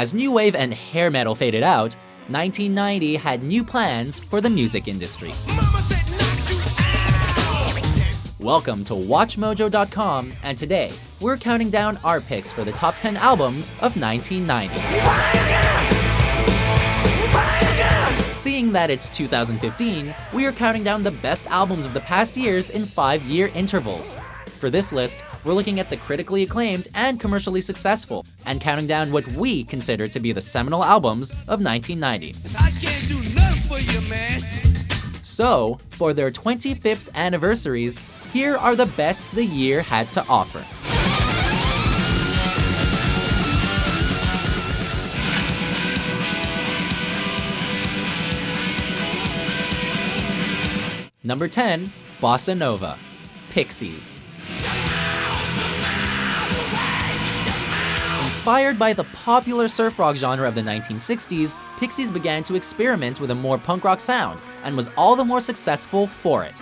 As new wave and hair metal faded out, 1990 had new plans for the music industry. Welcome to WatchMojo.com, and today we're counting down our picks for the top 10 albums of 1990. Seeing that it's 2015, we are counting down the best albums of the past years in 5-year intervals. For this list, we're looking at the critically acclaimed and commercially successful, and counting down what we consider to be the seminal albums of 1990. I can't do nothing for you, man. So, for their 25th anniversaries, here are the best the year had to offer. Number 10, Bossanova, Pixies. Inspired by the popular surf rock genre of the 1960s, Pixies began to experiment with a more punk rock sound and was all the more successful for it.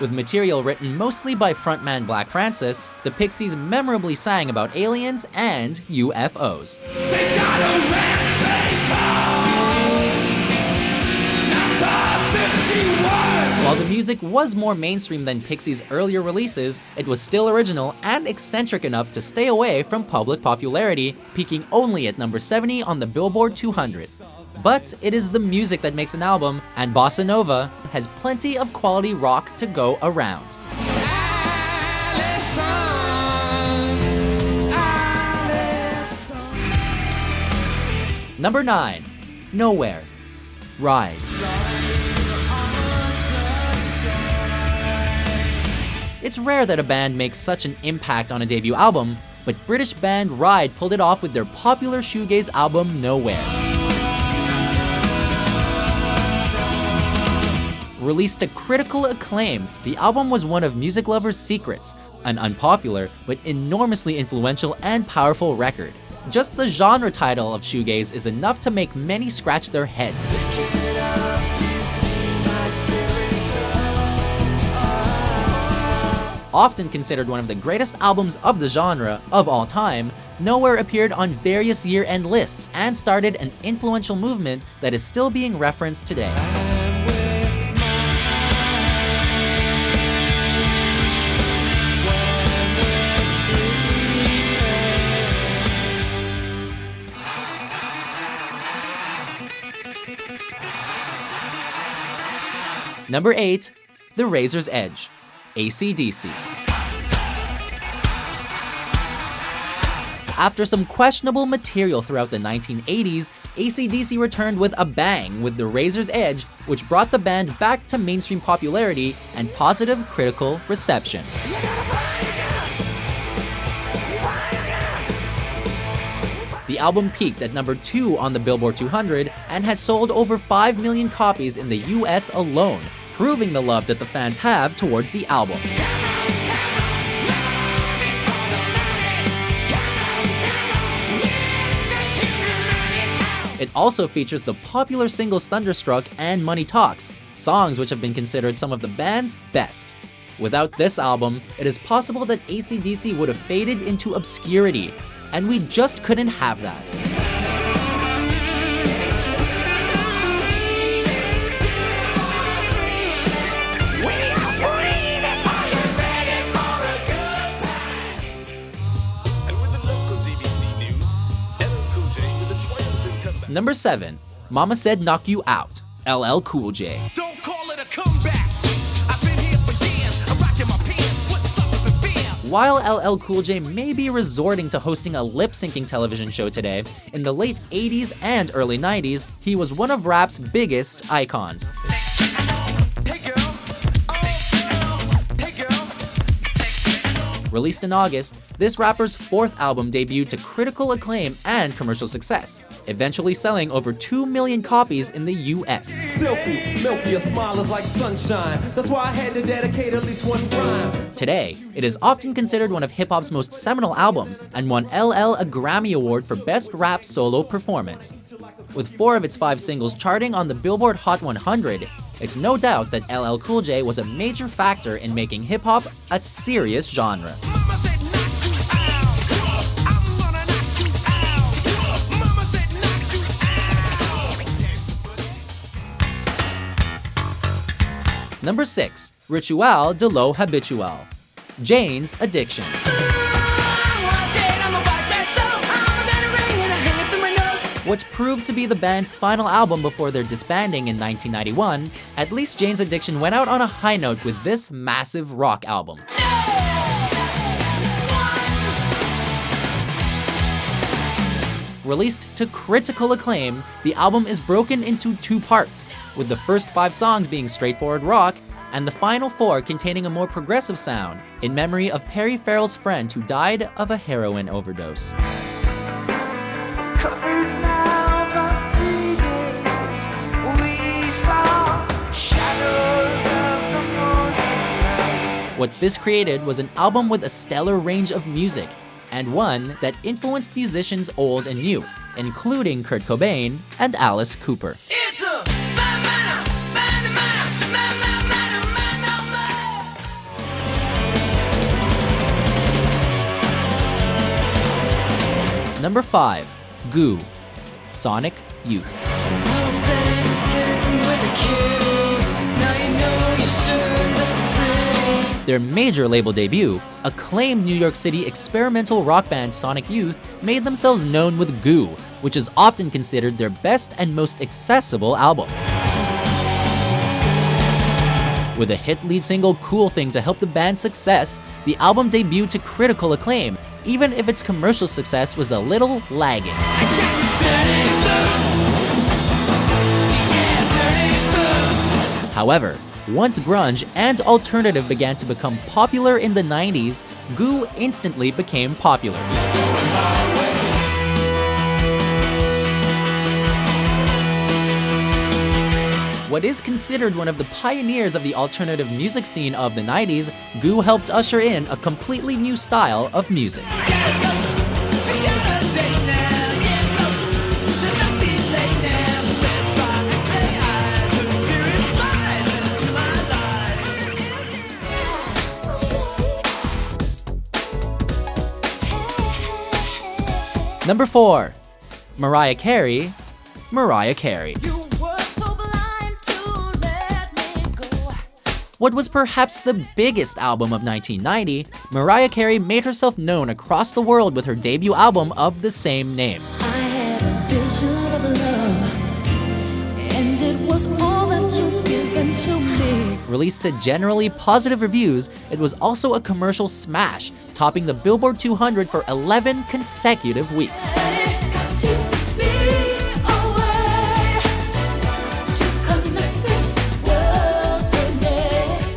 With material written mostly by frontman Black Francis, the Pixies memorably sang about aliens and UFOs. They got a ranch they call number 51. While the music was more mainstream than Pixies' earlier releases, it was still original and eccentric enough to stay away from public popularity, peaking only at number 70 on the Billboard 200. But it is the music that makes an album, and Bossanova has plenty of quality rock to go around. Number 9, Nowhere, Ride. It's rare that a band makes such an impact on a debut album, but British band Ride pulled it off with their popular shoegaze album Nowhere. Released to critical acclaim, the album was one of music lovers' secrets, an unpopular but enormously influential and powerful record. Just the genre title of shoegaze is enough to make many scratch their heads. Often considered one of the greatest albums of the genre of all time, Nowhere appeared on various year-end lists and started an influential movement that is still being referenced today. Number 8, The Razor's Edge, AC/DC. After some questionable material throughout the 1980s, AC/DC returned with a bang with The Razor's Edge, which brought the band back to mainstream popularity and positive critical reception. The album peaked at number 2 on the Billboard 200 and has sold over 5 million copies in the US alone, proving the love that the fans have towards the album. It also features the popular singles Thunderstruck and Money Talks, songs which have been considered some of the band's best. Without this album, it is possible that AC/DC would have faded into obscurity, and we just couldn't have that. Number 7, Mama Said Knock You Out, LL Cool J. Don't call it a comeback. I've been here for years. I'm rocking my pants, putting suckers in fear. While LL Cool J may be resorting to hosting a lip-syncing television show today, in the late 80s and early 90s, he was one of rap's biggest icons. Hey girl, oh girl, hey girl. Released in August, this rapper's 4th album debuted to critical acclaim and commercial success, eventually selling over 2 million copies in the US. Silky, milky, your smile is like sunshine. That's why I had to dedicate at least one rhyme. Today, it is often considered one of hip-hop's most seminal albums and won LL a Grammy Award for Best Rap Solo Performance. With 4 of its 5 singles charting on the Billboard Hot 100, It's no doubt that LL Cool J was a major factor in making hip-hop a serious genre. Mama said knock you out. I'm gonna knock you out. Mama said knock you out. Number 6. Ritual de lo habitual. Jane's Addiction. What proved to be the band's final album before their disbanding in 1991, at least Jane's Addiction went out on a high note with this massive rock album. Released to critical acclaim, the album is broken into 2 parts, with the first 5 songs being straightforward rock, and the final 4 containing a more progressive sound, in memory of Perry Farrell's friend who died of a heroin overdose. What this created was an album with a stellar range of music, and one that influenced musicians old and new, including Kurt Cobain and Alice Cooper. It's a Number 5. Goo. Sonic Youth. Their major label debut, acclaimed New York City experimental rock band Sonic Youth made themselves known with Goo, which is often considered their best and most accessible album. With a hit lead single Cool Thing to help the band's success, the album debuted to critical acclaim, even if its commercial success was a little lagging. However, once grunge and alternative began to become popular in the 90s, Goo instantly became popular. What is considered one of the pioneers of the alternative music scene of the 90s, Goo helped usher in a completely new style of music. Number 4. Mariah Carey, Mariah Carey. What was perhaps the biggest album of 1990, Mariah Carey made herself known across the world with her debut album of the same name. I had a vision of love, and it was all that you've given to me. Released to generally positive reviews, it was also a commercial smash, topping the Billboard 200 for 11 consecutive weeks.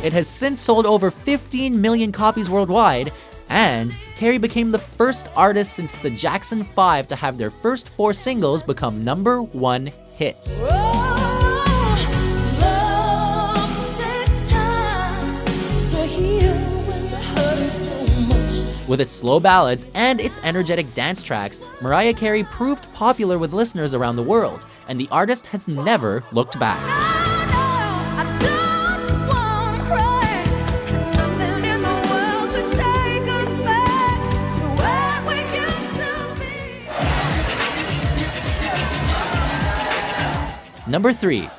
It has since sold over 15 million copies worldwide, and Carey became the first artist since the Jackson 5 to have their first 4 singles become #1 hits. With its slow ballads and its energetic dance tracks, Mariah Carey proved popular with listeners around the world, and the artist has never looked back. Number 3.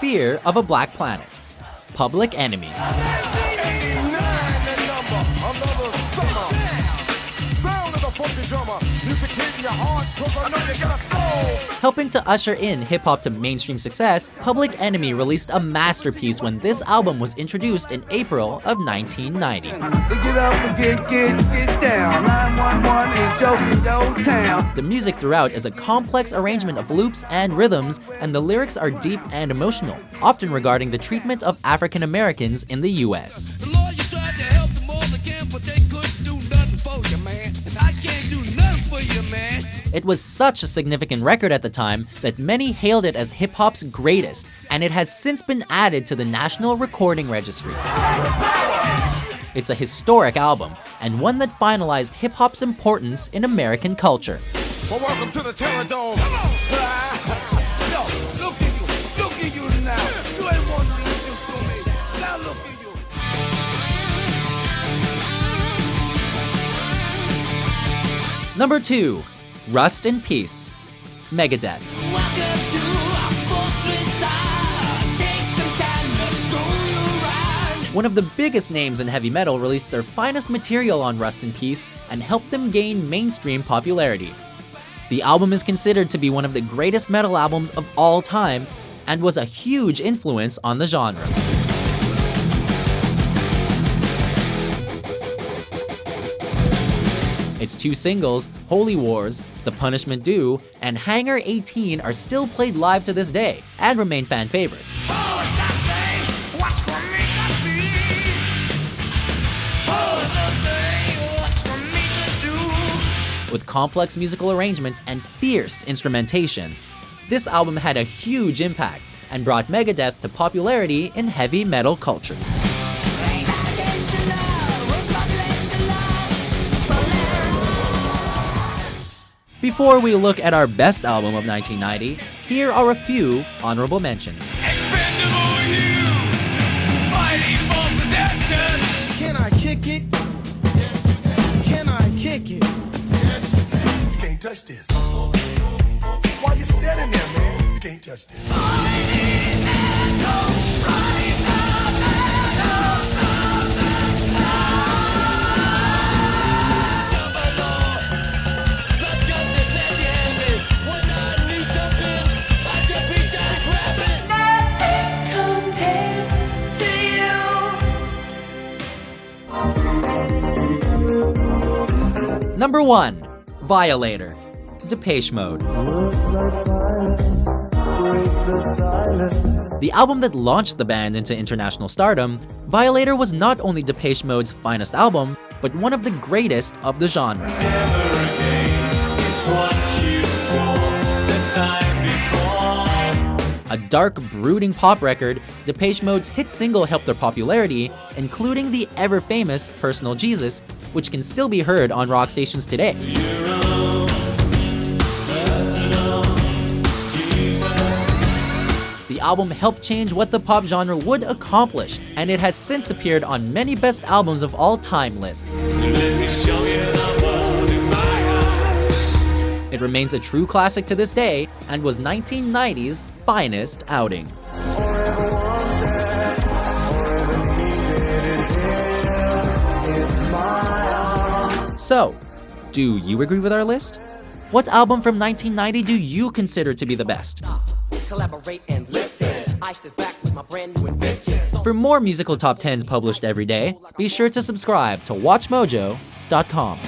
Fear of a Black Planet. Public Enemy. Helping to usher in hip-hop to mainstream success, Public Enemy released a masterpiece when this album was introduced in April of 1990. So get up and get down. 911 is joking your town. The music throughout is a complex arrangement of loops and rhythms, and the lyrics are deep and emotional, often regarding the treatment of African Americans in the US. The lawyers tried to help them all they can, but they couldn't do nothing for you, man. I can't do nothing for you, man. It was such a significant record at the time that many hailed it as hip-hop's greatest, and it has since been added to the National Recording Registry. It's a historic album, and one that finalized hip-hop's importance in American culture. Well, welcome to the Terror Dome. Come on. Yo, look at you now. You ain't wondering Number 2. Rust in Peace, Megadeth. One of the biggest names in heavy metal released their finest material on Rust in Peace and helped them gain mainstream popularity. The album is considered to be one of the greatest metal albums of all time and was a huge influence on the genre. Its 2 singles, Holy Wars, The Punishment Due, and Hangar 18 are still played live to this day and remain fan favorites. With complex musical arrangements and fierce instrumentation, this album had a huge impact and brought Megadeth to popularity in heavy metal culture. Before we look at our best album of 1990, here are a few honorable mentions. Can I kick it? Can I kick it? You can't touch this. Why you standing there, man? You can't touch this. Number 1. Violator, Depeche Mode. The album that launched the band into international stardom, Violator was not only Depeche Mode's finest album, but one of the greatest of the genre. A dark, brooding pop record, Depeche Mode's hit single helped their popularity, including the ever-famous Personal Jesus, which can still be heard on rock stations today. The album helped change what the pop genre would accomplish, and it has since appeared on many best albums of all time lists. It remains a true classic to this day, and was 1990's finest outing. So, do you agree with our list? What album from 1990 do you consider to be the best? Collaborate and listen. I sit back with my brand new invention. For more musical top 10s published every day, be sure to subscribe to WatchMojo.com.